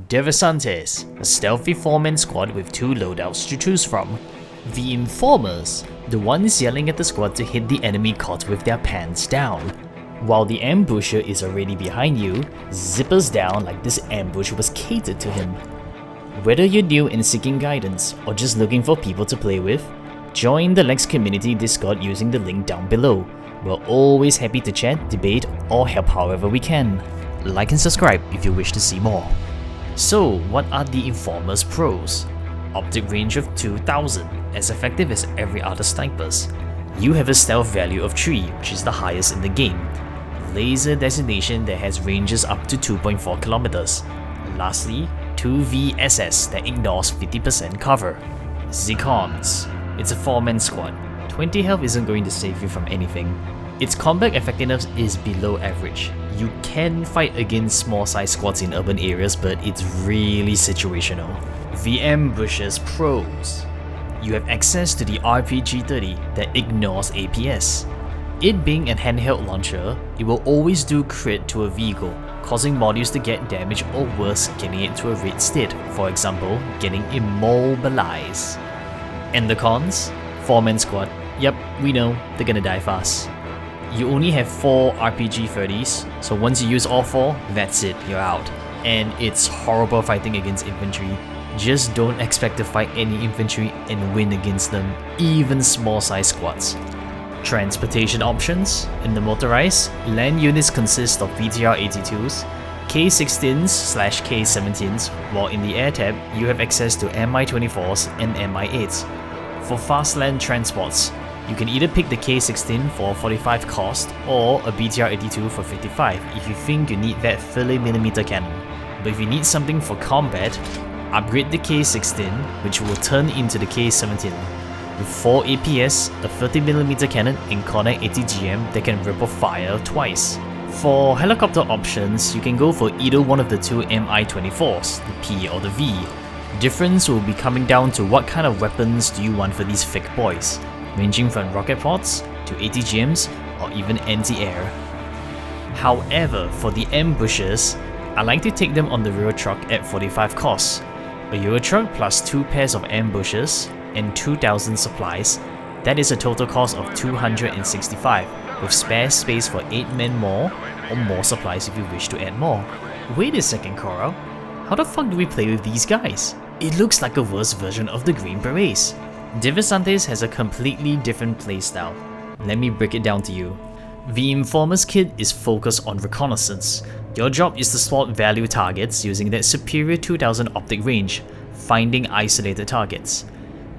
Diversantes, a stealthy 4-man squad with 2 loadouts to choose from. The Informers, the ones yelling at the squad to hit the enemy caught with their pants down. While the Ambusher is already behind you, zippers down like this ambush was catered to him. Whether you're new and seeking guidance, or just looking for people to play with, join the Lex Community Discord using the link down below. We're always happy to chat, debate, or help however we can. Like and subscribe if you wish to see more. So, what are the Informer's pros? Optic range of 2000, as effective as every other snipers. You have a stealth value of 3, which is the highest in the game. Laser designation that has ranges up to 2.4 kilometers. Lastly, 2 VSS that ignores 50% cover. The cons. It's a 4-man squad. 20 health isn't going to save you from anything. Its combat effectiveness is below average. You can fight against small size squads in urban areas, but it's really situational. The Ambusher's pros. You have access to the RPG-30 that ignores APS. It being a handheld launcher, it will always do crit to a vehicle, causing modules to get damage or worse, getting it to a red state, for example, getting immobilized. And the cons? 4-man squad. Yep, we know, they're gonna die fast. You only have 4 RPG-30s, so once you use all 4, that's it, you're out. And it's horrible fighting against infantry. Just don't expect to fight any infantry and win against them, even small size squads. Transportation options. In the motorized, land units consist of BTR-82s, K-16s/K-17s, while in the air tab, you have access to Mi-24s and Mi-8s. For fast land transports, you can either pick the K-16 for 45 cost or a BTR-82 for 55 if you think you need that 30mm cannon. But if you need something for combat, upgrade the K-16, which will turn into the K-17. With 4 APS, a 30mm cannon and Connect 80GM that can ripple fire twice. For helicopter options, you can go for either one of the 2 Mi-24s, the P or the V. Difference will be coming down to what kind of weapons do you want for these thick boys, ranging from rocket pods to ATGMs or even anti-air. However, for the Ambushers, I like to take them on the Euro truck at 45 cost. A Euro truck plus 2 pairs of ambushers and 2000 supplies, that is a total cost of 265, with spare space for 8 men more, or more supplies if you wish to add more. Wait a second, Coral, how the fuck do we play with these guys? It looks like a worse version of the Green Berets. Diversantes has a completely different playstyle. Let me break it down to you. The Informer's kit is focused on reconnaissance. Your job is to spot value targets using that superior 2000 optic range, finding isolated targets.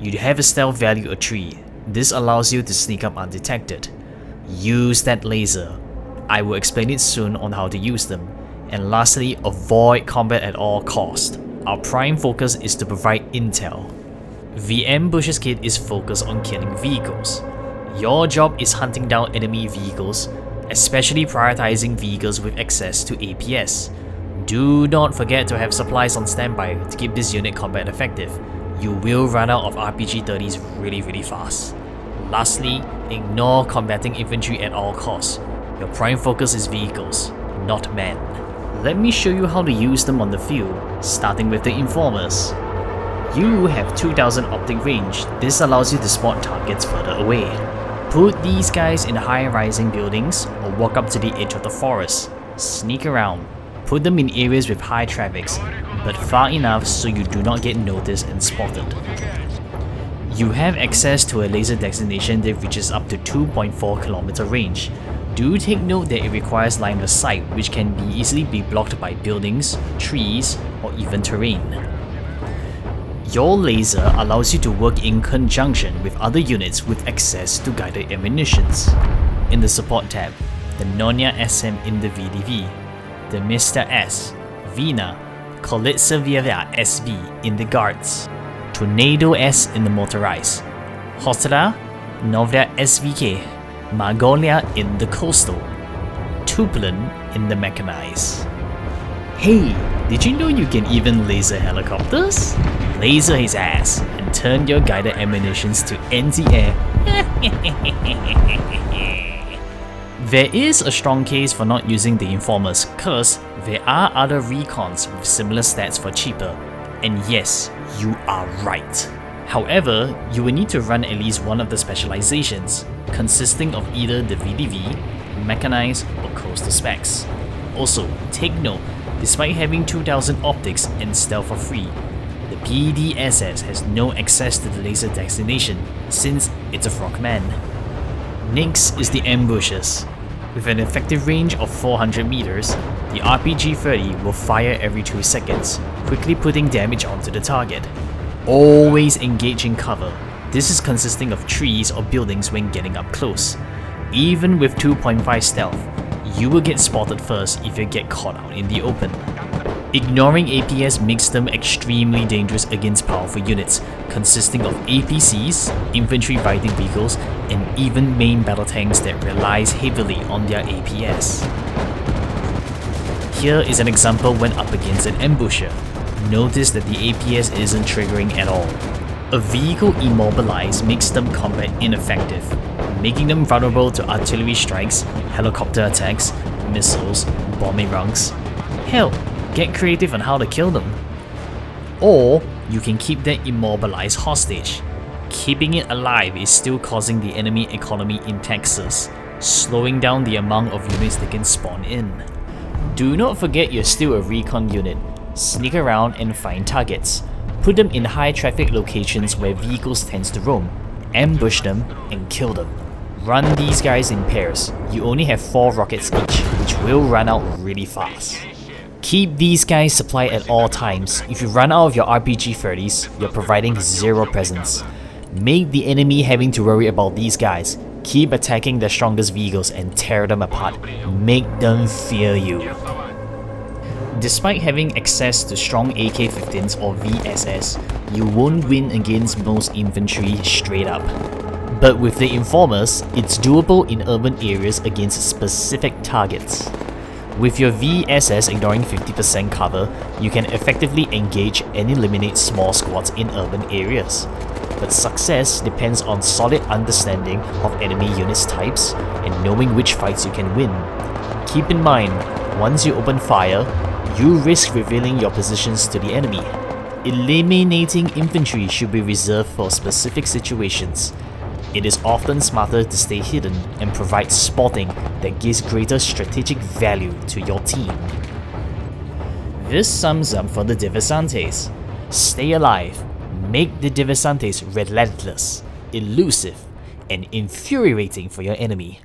You have a stealth value of 3. This allows you to sneak up undetected. Use that laser. I will explain it soon on how to use them. And lastly, avoid combat at all costs. Our prime focus is to provide intel. The Ambusher's kit is focused on killing vehicles. Your job is hunting down enemy vehicles, especially prioritizing vehicles with access to APS. Do not forget to have supplies on standby to keep this unit combat effective. You will run out of RPG-30s really fast. Lastly, ignore combating infantry at all costs. Your prime focus is vehicles, not men. Let me show you how to use them on the field, starting with the Informers. You have 2000 optic range. This allows you to spot targets further away. Put these guys in high-rising buildings or walk up to the edge of the forest. Sneak around. Put them in areas with high traffics, but far enough so you do not get noticed and spotted. You have access to a laser designation that reaches up to 2.4 km range. Do take note that it requires line of sight, which can easily be blocked by buildings, trees, or even terrain. Your laser allows you to work in conjunction with other units with access to guided ammunitions. In the support tab, the Nonya SM in the VDV, the Mr. S, Vina, Kolitsevia SV in the guards, Tornado S in the motorized, Hostela, Novia SVK, Margolia in the coastal, Tuplin in the mechanized. Hey, did you know you can even laser helicopters? Laser his ass and turn your guided ammunitions to anti-air. There is a strong case for not using the Informers, cause there are other recons with similar stats for cheaper. And yes, you are right. However, you will need to run at least one of the specializations, consisting of either the VDV, Mechanized, or Coastal specs. Also, take note, despite having 2000 optics and stealth for free, the PDSS has no access to the laser destination since it's a frogman. Next is the ambushers. With an effective range of 400 meters, the RPG-30 will fire every 2 seconds, quickly putting damage onto the target. Always engage in cover. This is consisting of trees or buildings when getting up close. Even with 2.5 stealth, you will get spotted first if you get caught out in the open. Ignoring APS makes them extremely dangerous against powerful units, consisting of APCs, infantry riding vehicles, and even main battle tanks that relies heavily on their APS. Here is an example when up against an ambusher. Notice that the APS isn't triggering at all. A vehicle immobilized makes them combat ineffective, making them vulnerable to artillery strikes, helicopter attacks, missiles, bombing runs. Hell, get creative on how to kill them. Or you can keep that immobilized hostage. Keeping it alive is still causing the enemy economy in Texas, slowing down the amount of units they can spawn in. Do not forget you're still a recon unit. Sneak around and find targets. Put them in high traffic locations where vehicles tend to roam. Ambush them and kill them. Run these guys in pairs. You only have 4 rockets each, which will run out really fast. Keep these guys supplied at all times. If you run out of your RPG-30s, you're providing 0 presence. Make the enemy having to worry about these guys. Keep attacking the strongest vehicles and tear them apart. Make them fear you. Despite having access to strong AK-15s or VSS, you won't win against most infantry straight up. But with the Informers, it's doable in urban areas against specific targets. With your VSS ignoring 50% cover, you can effectively engage and eliminate small squads in urban areas. But success depends on solid understanding of enemy units types and knowing which fights you can win. Keep in mind, once you open fire, you risk revealing your positions to the enemy. Eliminating infantry should be reserved for specific situations. It is often smarter to stay hidden and provide spotting that gives greater strategic value to your team. This sums up for the Diversantes. Stay alive, make the Diversantes relentless, elusive, and infuriating for your enemy.